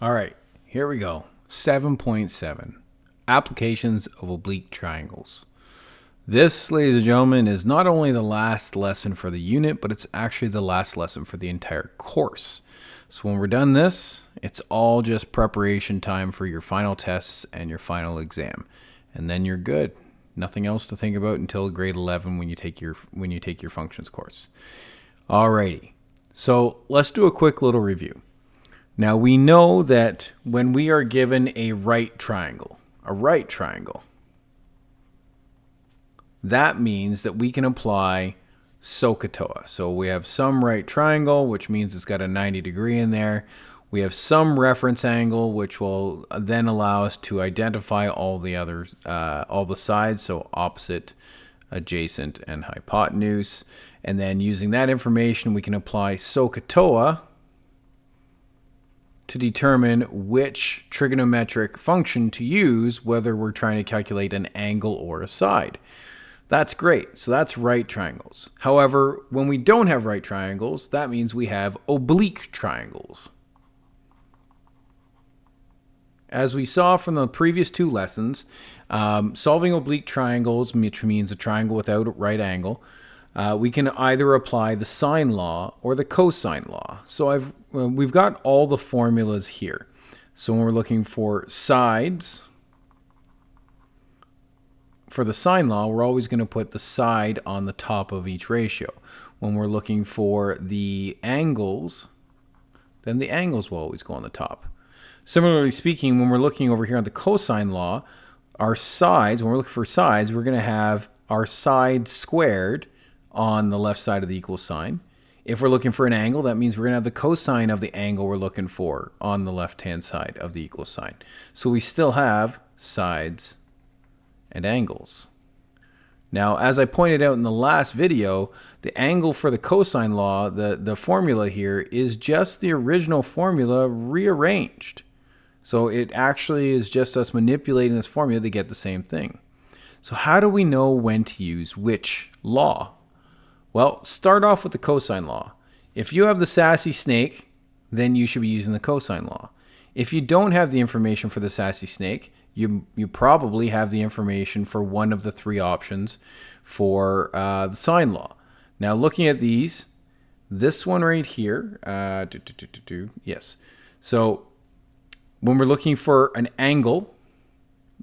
All right, here we go. 7.7 Applications of Oblique Triangles. This, ladies and gentlemen, is not only the last lesson for the unit, but it's actually the last lesson for the entire course. So when we're done this, it's all just preparation time for your final tests and your final exam. And then you're good. Nothing else to think about until grade 11 when you take your functions course. Alrighty. So let's do a quick little review. Now we know that when we are given a right triangle, that means that we can apply SOHCAHTOA. So we have some right triangle, which means it's got a 90-degree in there. We have some reference angle, which will then allow us to identify all the sides, so opposite, adjacent, and hypotenuse. And then using that information, we can apply SOHCAHTOA to determine which trigonometric function to use, whether we're trying to calculate an angle or a side. That's great. So that's right triangles. However, when we don't have right triangles, that means we have oblique triangles. As we saw from the previous two lessons, solving oblique triangles, which means a triangle without a right angle, we can either apply the sine law or the cosine law. So we've got all the formulas here. So when we're looking for sides, for the sine law, we're always going to put the side on the top of each ratio. When we're looking for the angles, then the angles will always go on the top. Similarly speaking, when we're looking over here on the cosine law, our sides, when we're looking for sides, we're going to have our side squared on the left side of the equal sign. If we're looking for an angle, that means we're going to have the cosine of the angle we're looking for on the left-hand side of the equal sign. So we still have sides and angles. Now, as I pointed out in the last video, the angle for the cosine law, the formula here, is just the original formula rearranged. So it actually is just us manipulating this formula to get the same thing. So how do we know when to use which law? Well, start off with the cosine law. If you have the sassy snake, then you should be using the cosine law. If you don't have the information for the sassy snake, you probably have the information for one of the three options for the sine law. Now, looking at these, this one right here, yes. So when we're looking for an angle,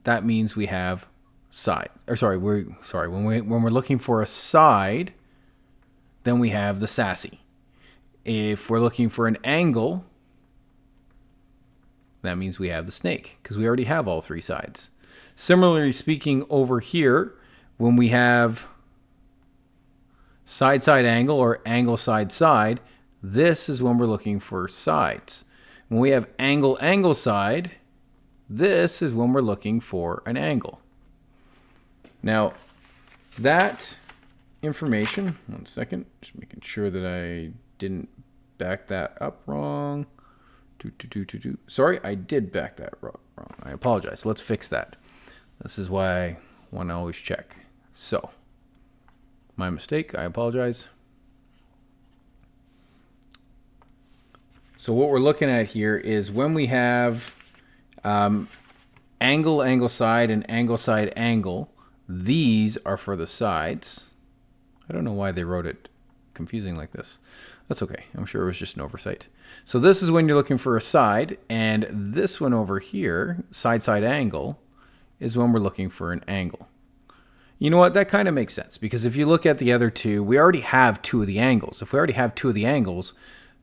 that means we have side. When we're looking for a side, then we have the sassy. If we're looking for an angle, that means we have the snake, because we already have all three sides. Similarly speaking, over here, when we have side-side angle or angle side-side, this is when we're looking for sides. When we have angle side, this is when we're looking for an angle. Now, that information, one second, just making sure that I didn't back that up wrong. Sorry, I did back that wrong. I apologize. Let's fix that. This is why I want to always check. So, my mistake. I apologize. So what we're looking at here is when we have angle side, and angle side angle, these are for the sides. I don't know why they wrote it confusing like this. That's okay. I'm sure it was just an oversight. So this is when you're looking for a side, and this one over here, side-side angle, is when we're looking for an angle. You know what? That kind of makes sense, because if you look at the other two, we already have two of the angles. If we already have two of the angles,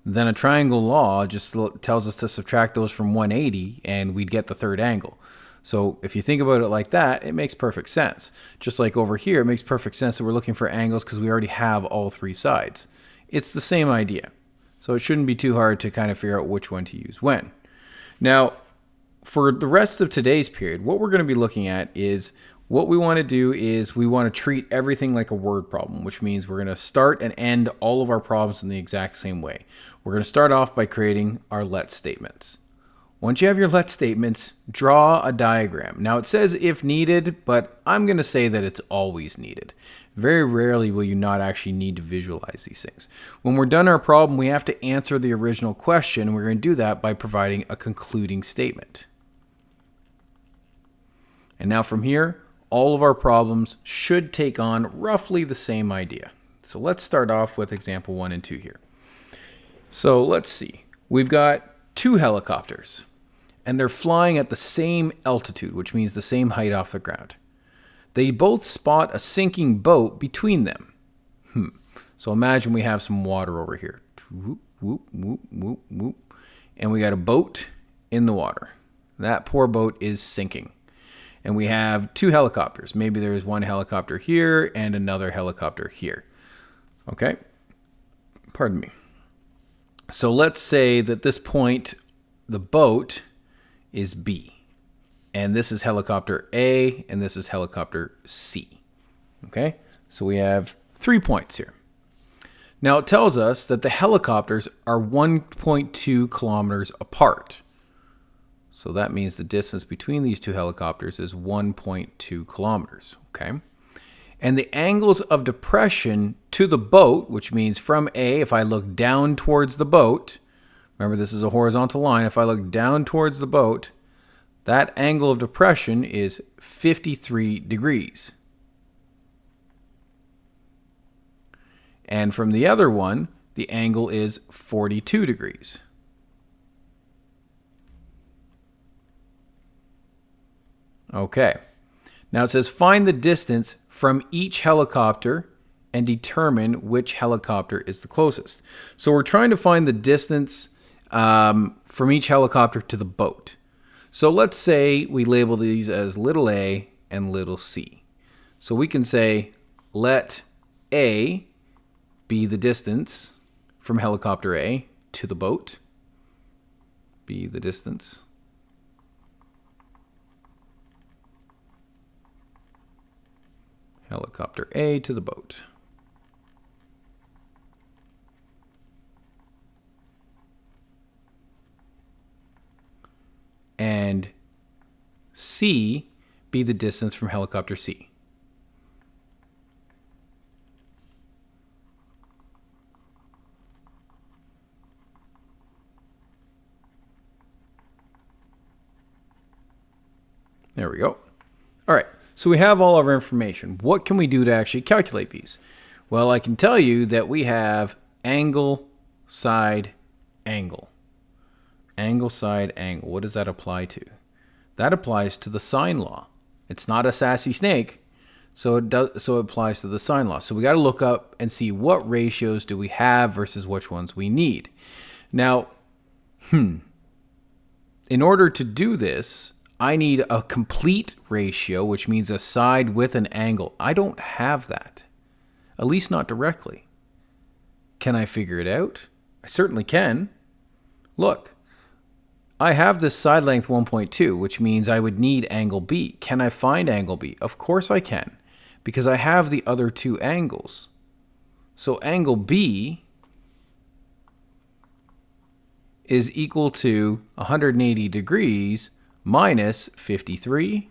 then a triangle law just tells us to subtract those from 180, and we'd get the third angle. So if you think about it like that, it makes perfect sense. Just like over here, it makes perfect sense that we're looking for angles because we already have all three sides. It's the same idea. So it shouldn't be too hard to kind of figure out which one to use when. Now, for the rest of today's period, what we're going to be looking at is what we want to do is we want to treat everything like a word problem, which means we're going to start and end all of our problems in the exact same way. We're going to start off by creating our let statements. Once you have your let statements, draw a diagram. Now it says if needed, but I'm going to say that it's always needed. Very rarely will you not actually need to visualize these things. When we're done our problem, we have to answer the original question, and we're going to do that by providing a concluding statement. And now from here, all of our problems should take on roughly the same idea. So let's start off with example 1 and 2 here. So let's see. We've got 2 helicopters, and they're flying at the same altitude, which means the same height off the ground. They both spot a sinking boat between them. So imagine we have some water over here. Whoop, whoop, whoop, whoop, whoop. And we got a boat in the water. That poor boat is sinking. And we have 2 helicopters. Maybe there is one helicopter here and another helicopter here. Okay? Pardon me. So let's say that this point, the boat is B. And this is helicopter A, and this is helicopter C. Okay? So we have 3 points here. Now it tells us that the helicopters are 1.2 kilometers apart. So that means the distance between these 2 helicopters is 1.2 kilometers. Okay? And the angles of depression to the boat, which means from A, if I look down towards the boat, remember this is a horizontal line, if I look down towards the boat, that angle of depression is 53 degrees. And from the other one, the angle is 42 degrees. Okay. Now it says find the distance from each helicopter and determine which helicopter is the closest. So we're trying to find the distance from each helicopter to the boat. So let's say we label these as little a and little c. So we can say let A be the distance from helicopter A to the boat. Be the distance. Helicopter A to the boat. And C be the distance from helicopter C. There we go. All right, so we have all of our information. What can we do to actually calculate these? Well, I can tell you that we have angle, side, angle. Angle, side, angle. What does that apply to? That applies to the sine law. It's not a sassy snake, so it applies to the sine law. So we got to look up and see what ratios do we have versus which ones we need. Now, in order to do this, I need a complete ratio, which means a side with an angle. I don't have that, at least not directly. Can I figure it out? I certainly can. Look. I have this side length 1.2, which means I would need angle B. Can I find angle B? Of course I can, because I have the other 2 angles. So angle B is equal to 180 degrees minus 53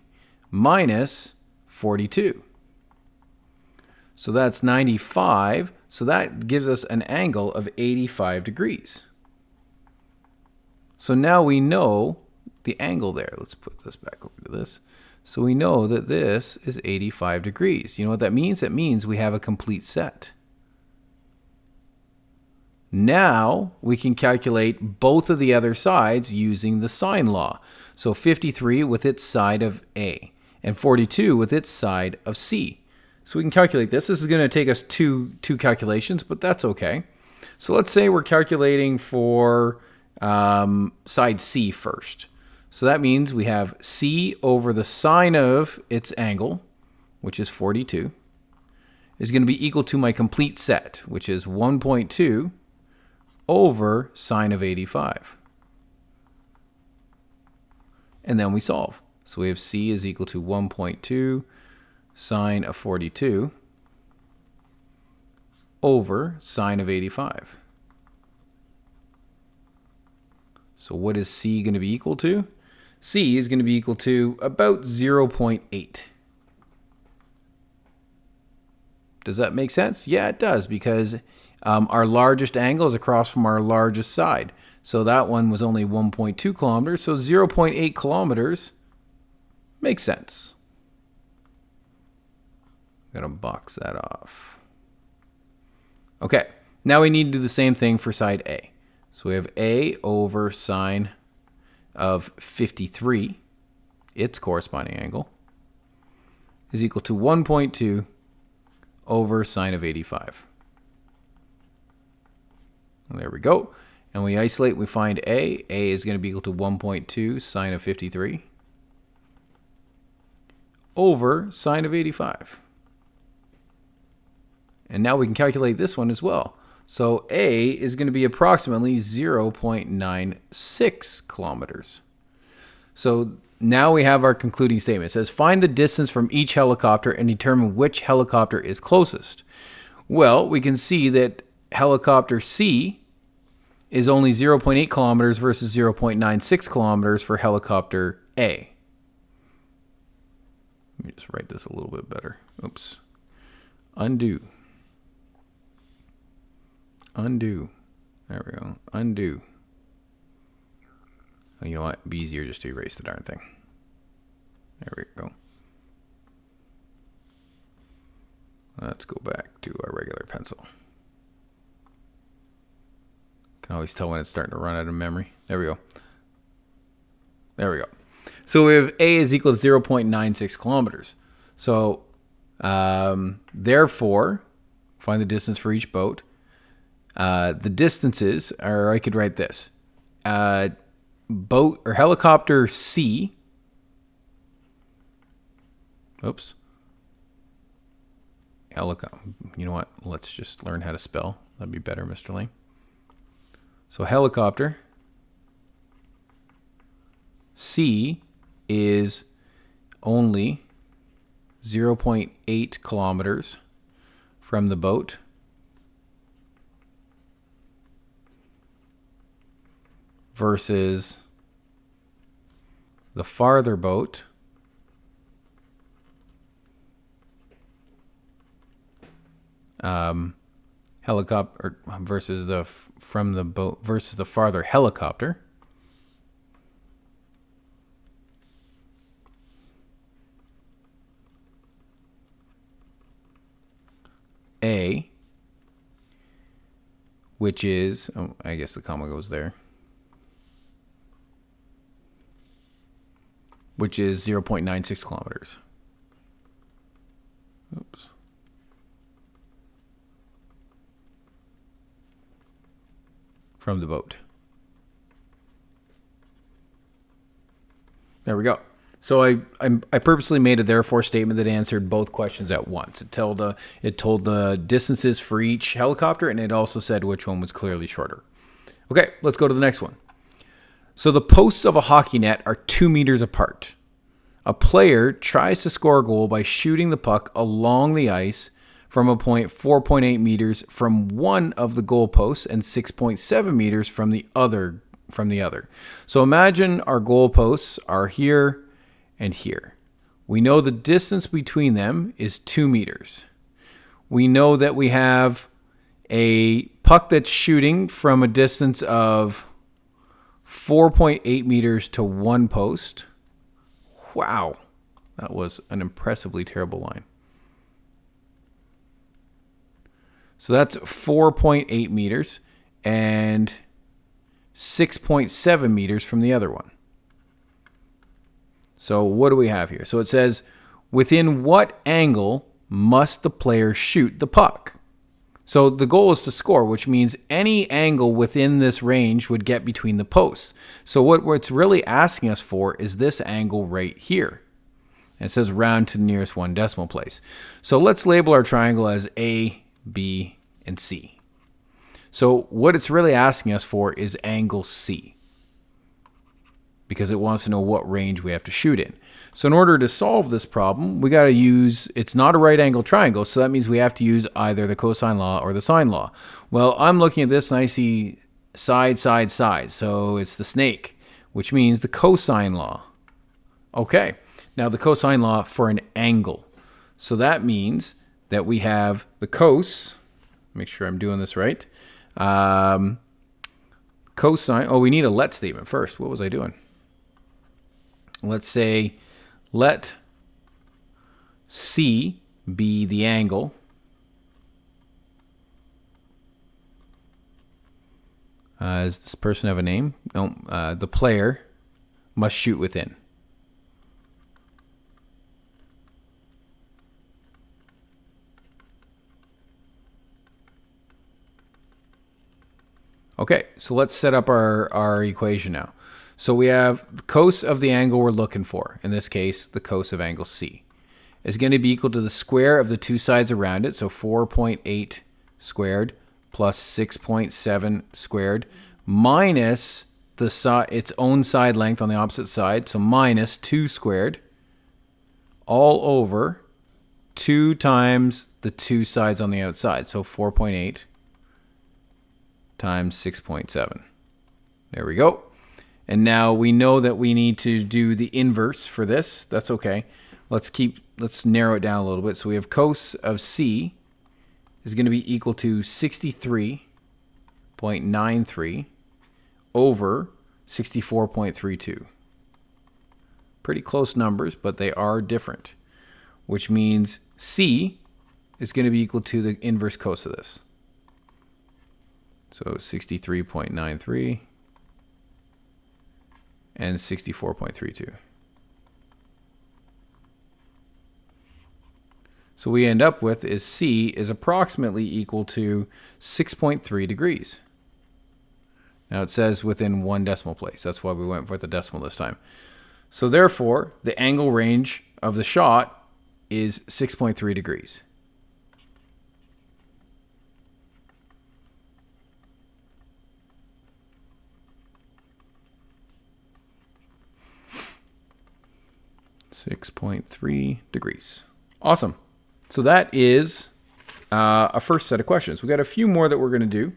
minus 42. So that's 95. So that gives us an angle of 85 degrees. So now we know the angle there. Let's put this back over to this. So we know that this is 85 degrees. You know what that means? It means we have a complete set. Now we can calculate both of the other sides using the sine law. So 53 with its side of A and 42 with its side of C. So we can calculate this. This is going to take us two calculations, but that's okay. So let's say we're calculating for side C first. So that means we have C over the sine of its angle, which is 42, is going to be equal to my complete set, which is 1.2 over sine of 85. And then we solve. So we have C is equal to 1.2 sine of 42 over sine of 85. So what is C going to be equal to? C is going to be equal to about 0.8. Does that make sense? Yeah, it does, because our largest angle is across from our largest side. So that one was only 1.2 kilometers, so 0.8 kilometers makes sense. I'm going to box that off. Okay, now we need to do the same thing for side A. So we have A over sine of 53, its corresponding angle, is equal to 1.2 over sine of 85. And there we go. And we isolate, we find A. A is going to be equal to 1.2 sine of 53 over sine of 85. And now we can calculate this one as well. So A is going to be approximately 0.96 kilometers. So now we have our concluding statement. It says, find the distance from each helicopter and determine which helicopter is closest. Well, we can see that helicopter C is only 0.8 kilometers versus 0.96 kilometers for helicopter A. Let me just write this a little bit better. Oops. Undo. Undo. There we go. Undo. Oh, you know what? It'd be easier just to erase the darn thing. There we go. Let's go back to our regular pencil. Can always tell when it's starting to run out of memory. There we go. There we go. So we have A is equal to 0.96 kilometers. So therefore, find the distance for each boat. The distances, or I could write this. Boat or helicopter C. Oops. You know what? Let's just learn how to spell. That'd be better, Mr. Lane. So helicopter C is only 0.8 kilometers from the boat. Versus the farther boat helicopter versus the from the boat versus the farther helicopter. A, which is, oh, I guess the comma goes there, which is 0.96 kilometers. Oops. From the boat. There we go. So I purposely made a therefore statement that answered both questions at once. It told the distances for each helicopter, and it also said which one was clearly shorter. Okay, let's go to the next one. So the posts of a hockey net are 2 meters apart. A player tries to score a goal by shooting the puck along the ice from a point 4.8 meters from one of the goal posts and 6.7 meters from the other. So imagine our goal posts are here and here. We know the distance between them is 2 meters. We know that we have a puck that's shooting from a distance of 4.8 meters to one post. Wow, that was an impressively terrible line. So that's 4.8 meters and 6.7 meters from the other one. So what do we have here? So it says, within what angle must the player shoot the puck? So the goal is to score, which means any angle within this range would get between the posts. So what it's really asking us for is this angle right here. And it says round to the nearest one decimal place. So let's label our triangle as A, B, and C. So what it's really asking us for is angle C, because it wants to know what range we have to shoot in. So in order to solve this problem, we got to use, it's not a right angle triangle, so that means we have to use either the cosine law or the sine law. Well, I'm looking at this and I see side, side, side. So it's the snake, which means the cosine law. Okay, now the cosine law for an angle. So that means that we have the cos, make sure I'm doing this right. Cosine, oh, we need a let statement first. What was I doing? Let's say let C be the angle. Does this person have a name? No, the player must shoot within. Okay, so let's set up our equation now. So we have the cos of the angle we're looking for. In this case, the cos of angle C is going to be equal to the square of the two sides around it. So 4.8 squared plus 6.7 squared minus its own side length on the opposite side. So minus 2 squared all over 2 times the two sides on the outside. So 4.8 times 6.7. There we go. And now we know that we need to do the inverse for this. That's okay. Let's narrow it down a little bit. So we have cos of C is going to be equal to 63.93 over 64.32. Pretty close numbers, but they are different, which means C is going to be equal to the inverse cos of this. So 63.93 and 64.32. So we end up with is C is approximately equal to 6.3 degrees. Now it says within 1 decimal place. That's why we went with the decimal this time. So therefore, the angle range of the shot is 6.3 degrees. .3 degrees. Awesome. So that is a first set of questions. We got a few more that we're going to do.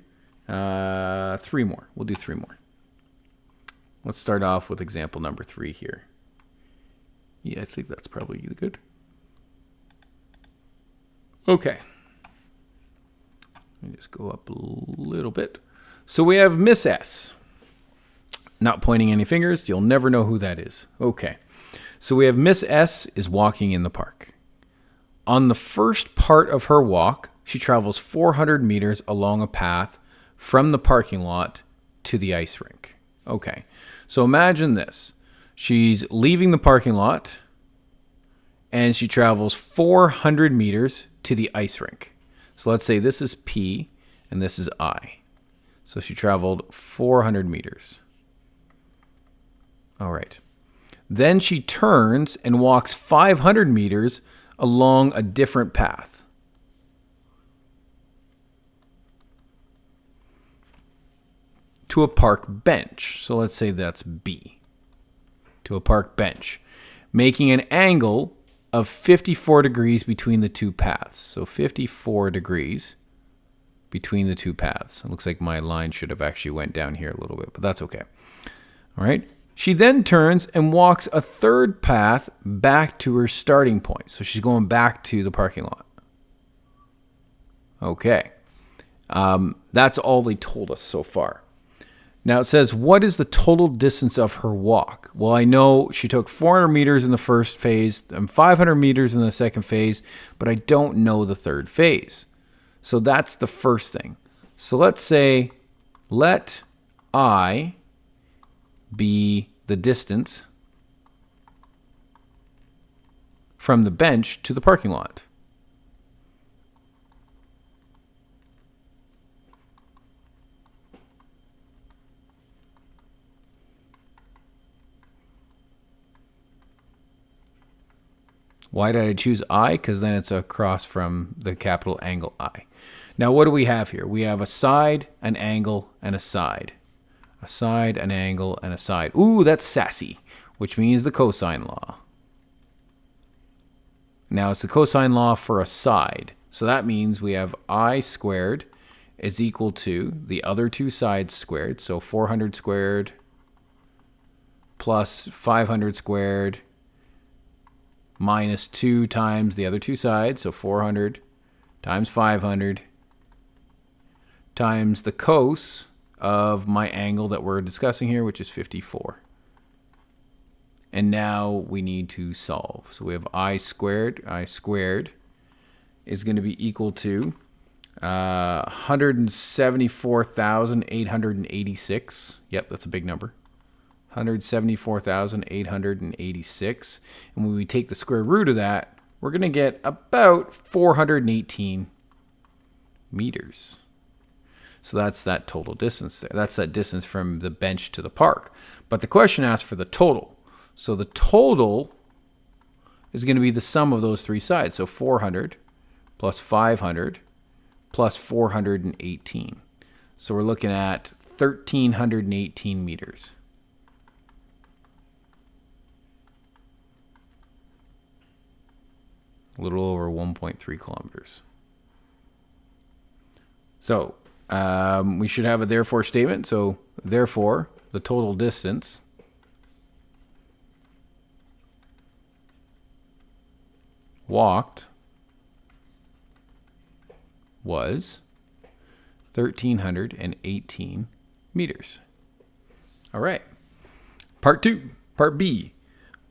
3 more. We'll do 3 more. Let's start off with example number 3 here. Yeah, I think that's probably good. Okay. Let me just go up a little bit. So we have Miss S. Not pointing any fingers. You'll never know who that is. Okay. So we have Miss S is walking in the park. On the first part of her walk, she travels 400 meters along a path from the parking lot to the ice rink. Okay, so imagine this. She's leaving the parking lot and she travels 400 meters to the ice rink. So let's say this is P and this is I. So she traveled 400 meters. All right. Then she turns and walks 500 meters along a different path. To a park bench. So let's say that's B. To a park bench. Making an angle of 54 degrees between the two paths. So 54 degrees between the two paths. It looks like my line should have actually went down here a little bit, but that's okay. All right. She then turns and walks a third path back to her starting point. So she's going back to the parking lot. Okay. That's all they told us so far. Now it says, what is the total distance of her walk? Well, I know she took 400 meters in the first phase and 500 meters in the second phase, but I don't know the third phase. So that's the first thing. So let's say, let I be the distance from the bench to the parking lot. Why did I choose I? Because then it's across from the capital angle I. Now what do we have here? We have a side, an angle, and a side. A side, an angle, and a side. Ooh, that's sassy, which means the cosine law. Now it's the cosine law for a side. So that means we have I squared is equal to the other two sides squared. So 400 squared plus 500 squared minus 2 times the other two sides. So 400 times 500 times the cos of my angle that we're discussing here, which is 54. And now we need to solve. So we have I squared is going to be equal to 174,886. Yep, that's a big number. 174,886. And when we take the square root of that, we're going to get about 418 meters. So that's that total distance there. That's that distance from the bench to the park. But the question asks for the total. So the total is going to be the sum of those three sides. So 400 plus 500 plus 418. So we're looking at 1,318 meters. A little over 1.3 kilometers. So we should have a therefore statement. So therefore, the total distance walked was 1,318 meters. All right. Part 2, Part B.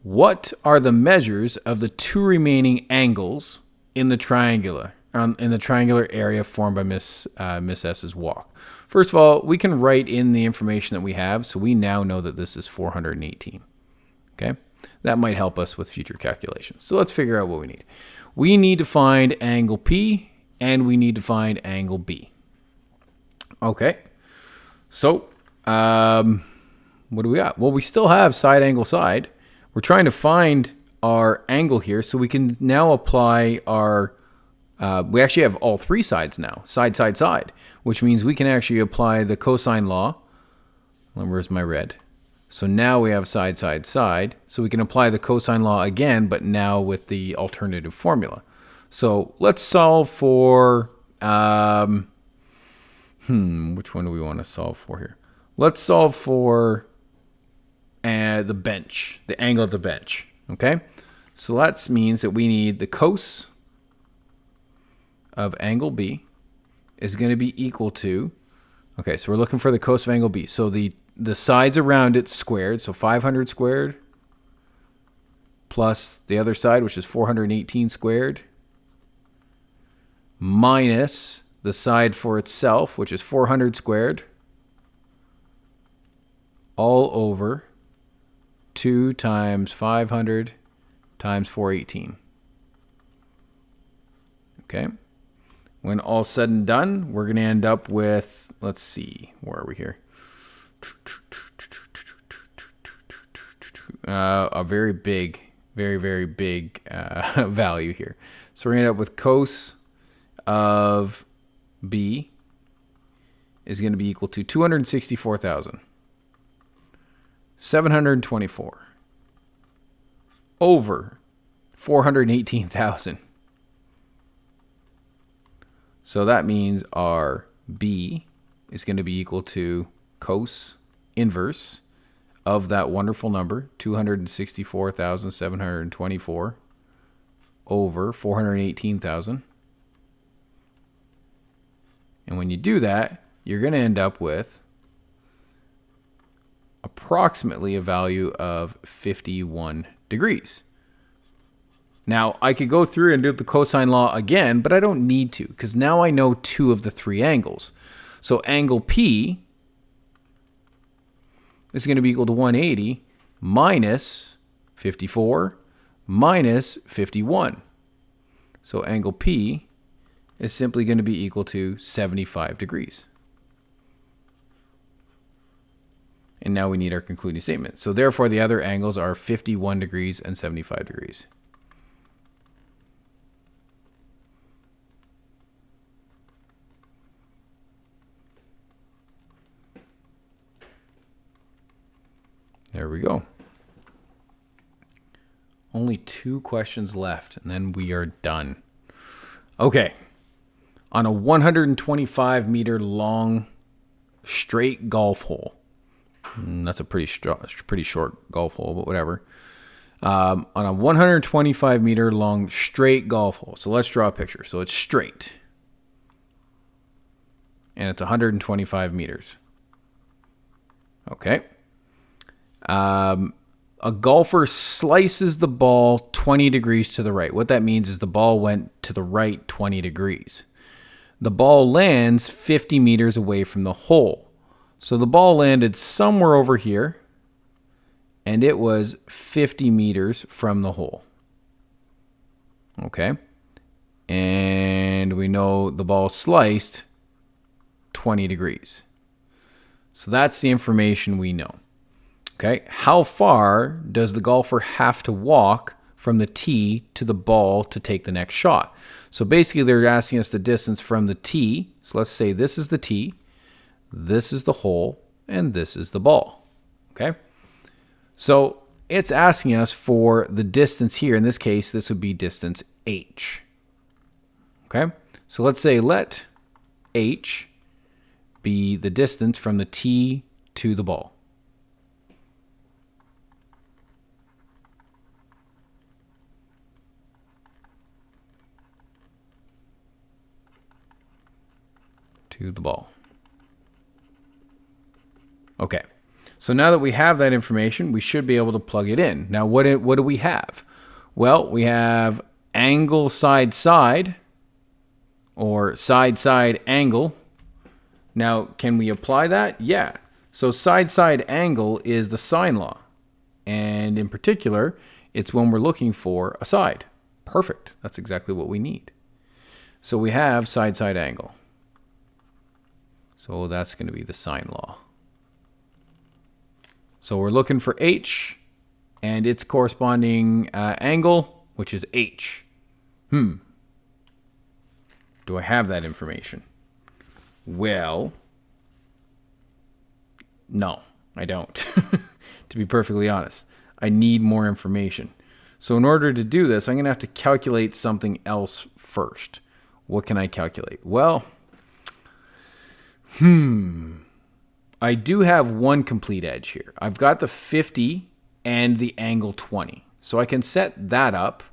What are the measures of the two remaining angles in the triangular area formed by Miss S's walk? First of all, we can write in the information that we have, so we now know that this is 418. Okay? That might help us with future calculations. So let's figure out what we need. We need to find angle P, and we need to find angle B. Okay. So, what do we got? Well, we still have side angle side. We're trying to find our angle here, so we can now apply our, we actually have all three sides now, side, side, side, which means we can actually apply the cosine law. Where's my red? So now we have side, side, side. So we can apply the cosine law again, but now with the alternative formula. So let's solve for, which one do we want to solve for here? Let's solve for the bench, the angle of the bench, okay? So that means that we need the cos of angle B is going to be equal to, okay, so we're looking for the cos of angle B. So the sides around it squared, so 500 squared plus the other side, which is 418 squared, minus the side for itself, which is 400 squared, all over 2 times 500 times 418. Okay. When all's said and done, we're going to end up with, let's see, where are we here? A very big, very big value here. So we're going to end up with cos of B is going to be equal to 264,724 over 418,000. So that means our B is going to be equal to cos inverse of that wonderful number, 264,724 over 418,000. And when you do that, you're going to end up with approximately a value of 51 degrees. Now, I could go through and do the cosine law again, but I don't need to because now I know two of the three angles. So angle P is going to be equal to 180 minus 54 minus 51. So angle P is simply going to be equal to 75 degrees. And now we need our concluding statement. So therefore, the other angles are 51 degrees and 75 degrees. There we go. Only 2 questions left, and then we are done. Okay. on a 125 meter long straight golf hole. That's a pretty short golf hole, but whatever. On a 125 meter long straight golf hole. So let's draw a picture. So it's straight. And it's 125 meters. Okay. A golfer slices the ball 20 degrees to the right. What that means is the ball went to the right 20 degrees. The ball lands 50 meters away from the hole. So the ball landed somewhere over here, and it was 50 meters from the hole. Okay. And we know the ball sliced 20 degrees. So that's the information we know. Okay, how far does the golfer have to walk from the tee to the ball to take the next shot? So basically they're asking us the distance from the tee. So let's say this is the tee, this is the hole, and this is the ball. Okay, so it's asking us for the distance here. In this case, this would be distance h. Okay, so let's say let h be the distance from the tee to the ball. To the ball. Okay, so now that we have that information, we should be able to plug it in. Now, what do we have? Well, we have angle side side, or side side angle. Now, can we apply that? Yeah. So side side angle is the sine law, and in particular, it's when we're looking for a side. Perfect. That's exactly what we need. So we have side side angle. So that's going to be the sine law. So we're looking for h and its corresponding angle, which is h. Do I have that information? Well, no, I don't. To be perfectly honest, I need more information. So in order to do this, I'm going to have to calculate something else first. What can I calculate? Well, I do have one complete edge here. I've got the 50 and the angle 20. So I can set that up,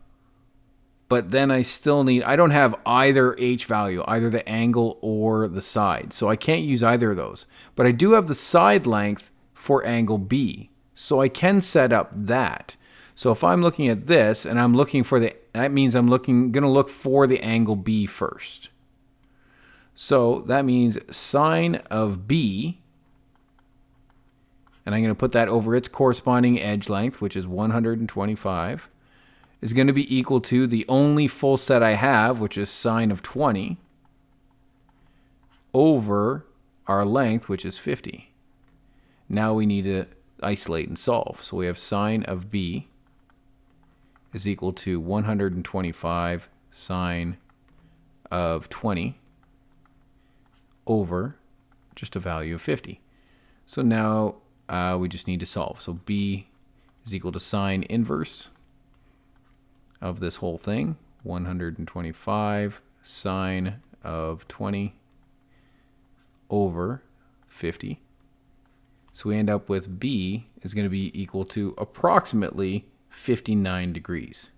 but then I don't have either h value, either the angle or the side. So I can't use either of those. But I do have the side length for angle B. So I can set up that. So if I'm looking at this and I'm looking for that means I'm going to look for the angle B first. So that means sine of B, and I'm going to put that over its corresponding edge length, which is 125, is going to be equal to the only full set I have, which is sine of 20, over our length, which is 50. Now we need to isolate and solve. So we have sine of B is equal to 125 sine of 20 over just a value of 50. So now we just need to solve. So B is equal to sine inverse of this whole thing, 125 sine of 20 over 50. So we end up with B is going to be equal to approximately 59 degrees.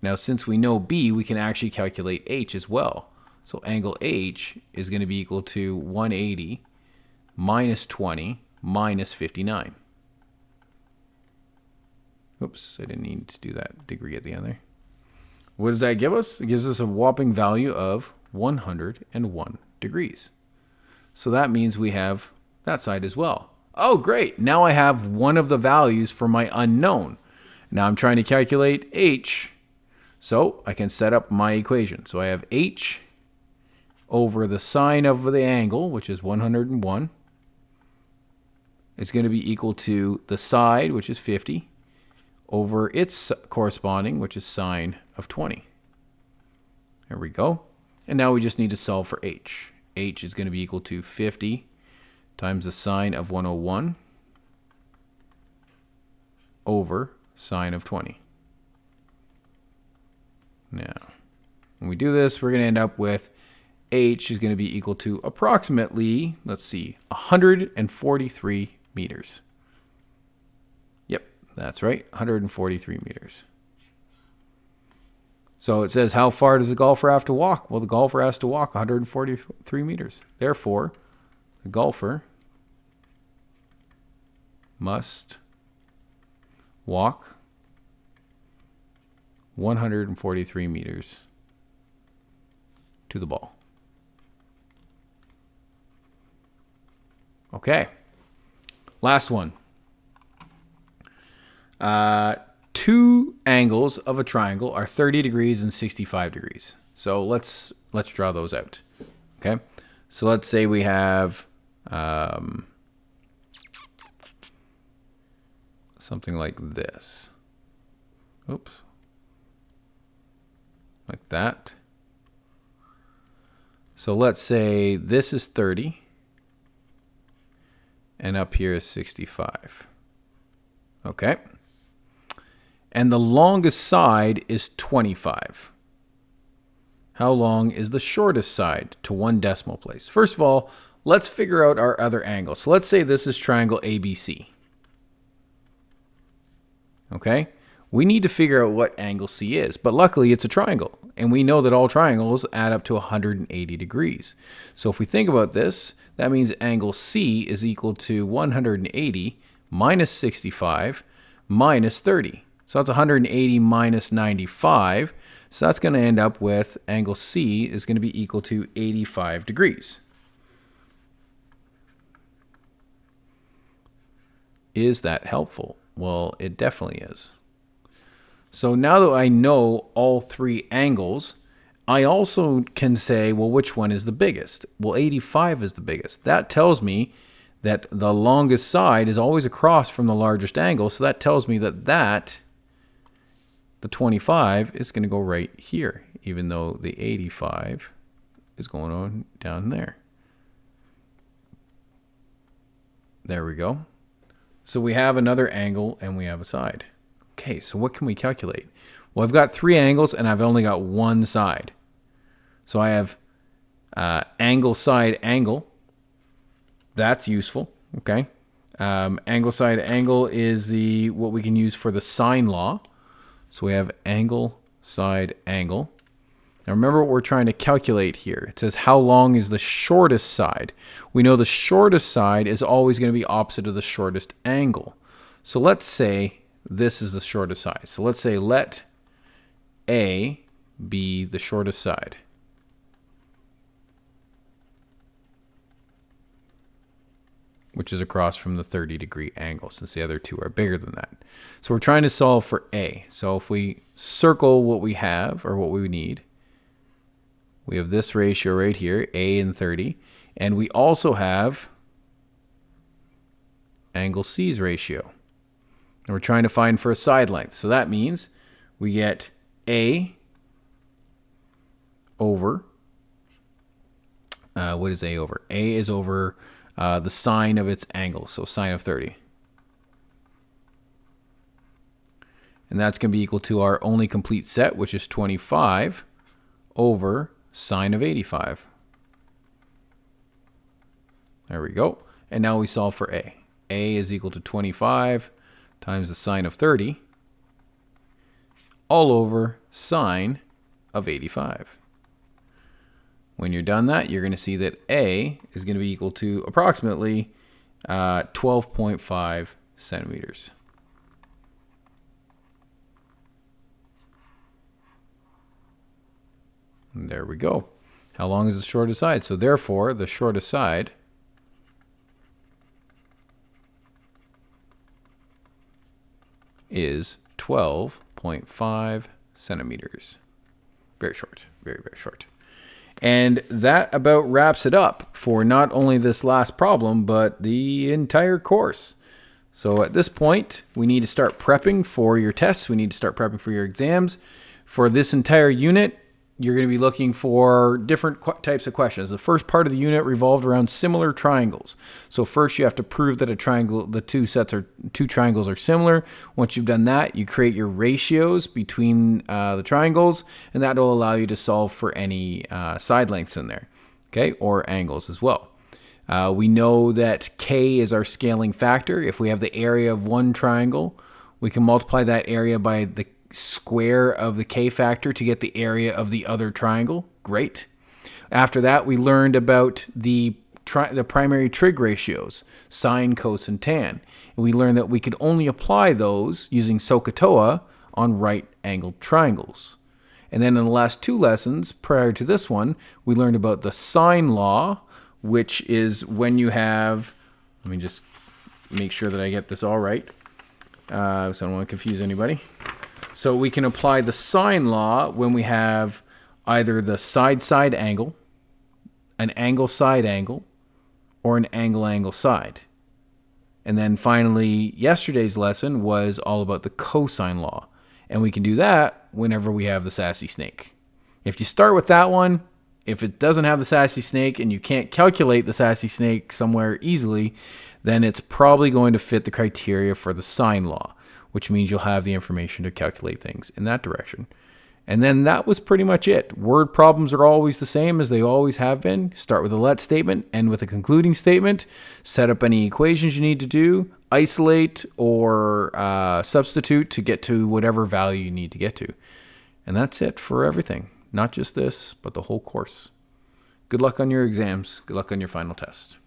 Now, since we know B, we can actually calculate H as well. So angle H is going to be equal to 180 minus 20 minus 59. Oops, I didn't need to do that degree at the end there. What does that give us? It gives us a whopping value of 101 degrees. So that means we have that side as well. Oh, great. Now I have one of the values for my unknown. Now I'm trying to calculate H. So I can set up my equation. So I have H over the sine of the angle, which is 101, is going to be equal to the side, which is 50, over its corresponding, which is sine of 20. There we go. And now we just need to solve for H. H is going to be equal to 50 times the sine of 101 over sine of 20. Now, When we do this, we're going to end up with h is going to be equal to approximately, let's see, 143 meters. Yep, that's right, 143 meters. So it says, how far does the golfer have to walk? Well, the golfer has to walk 143 meters. Therefore, the golfer must walk 143 meters to the ball. Okay. Last one. Two angles of a triangle are 30 degrees and 65 degrees. So let's draw those out. Okay. So let's say we have something like this. Oops. Like that. So let's say this is 30 and up here is 65. Okay. And the longest side is 25. How long is the shortest side to one decimal place? First of all, let's figure out our other angle. So let's say this is triangle ABC. Okay? We need to figure out what angle C is, but luckily it's a triangle. And we know that all triangles add up to 180 degrees. So if we think about this, that means angle C is equal to 180 minus 65 minus 30. So that's 180 minus 95. So that's going to end up with angle C is going to be equal to 85 degrees. Is that helpful? Well, it definitely is. So now that I know all three angles, I also can say, well, which one is the biggest? Well, 85 is the biggest. That tells me that the longest side is always across from the largest angle. So that tells me that the 25 is going to go right here, even though the 85 is going on down there. There we go. So we have another angle and we have a side. Okay, so what can we calculate? Well, I've got three angles and I've only got one side. So I have angle, side, angle. That's useful, okay? Angle, side, angle is what we can use for the sine law. So we have angle, side, angle. Now remember what we're trying to calculate here. It says how long is the shortest side. We know the shortest side is always going to be opposite of the shortest angle. So let's say this is the shortest side. So let's say let A be the shortest side. Which is across from the 30-degree angle, since the other two are bigger than that. So we're trying to solve for A. So if we circle what we have, or what we need, we have this ratio right here, A and 30, and we also have angle C's ratio. And we're trying to find for a side length. So that means we get A over, what is A over? A is over the sine of its angle, so sine of 30. And that's going to be equal to our only complete set, which is 25, over sine of 85. There we go. And now we solve for A. A is equal to 25 times the sine of 30, all over sine of 85. When you're done that, you're going to see that A is going to be equal to approximately 12.5 centimeters. And there we go. How long is the shortest side? So therefore, the shortest side is 12.5 centimeters. Very short. Very, very short. And that about wraps it up for not only this last problem, but the entire course. So at this point, we need to start prepping for your tests. We need to start prepping for your exams. For this entire unit, you're going to be looking for different types of questions. The first part of the unit revolved around similar triangles. So first you have to prove that a triangle, the two triangles are similar. Once you've done that, you create your ratios between the triangles, and that will allow you to solve for any side lengths in there, okay, or angles as well. We know that K is our scaling factor. If we have the area of one triangle, we can multiply that area by the square of the K factor to get the area of the other triangle. Great. After that, we learned about the primary trig ratios, sine, cos, and tan. And we learned that we could only apply those using SOHCAHTOA on right-angled triangles. And then in the last two lessons, prior to this one, we learned about the sine law, which is when you have, let me just make sure that I get this all right, so I don't want to confuse anybody. So we can apply the sine law when we have either the side-side angle, an angle-side angle, or an angle-angle side. And then finally, yesterday's lesson was all about the cosine law. And we can do that whenever we have the sassy snake. If you start with that one, if it doesn't have the sassy snake and you can't calculate the sassy snake somewhere easily, then it's probably going to fit the criteria for the sine law, which means you'll have the information to calculate things in that direction. And then that was pretty much it. Word problems are always the same as they always have been. Start with a let statement, end with a concluding statement, set up any equations you need to do, isolate or substitute to get to whatever value you need to get to. And that's it for everything. Not just this, but the whole course. Good luck on your exams. Good luck on your final test.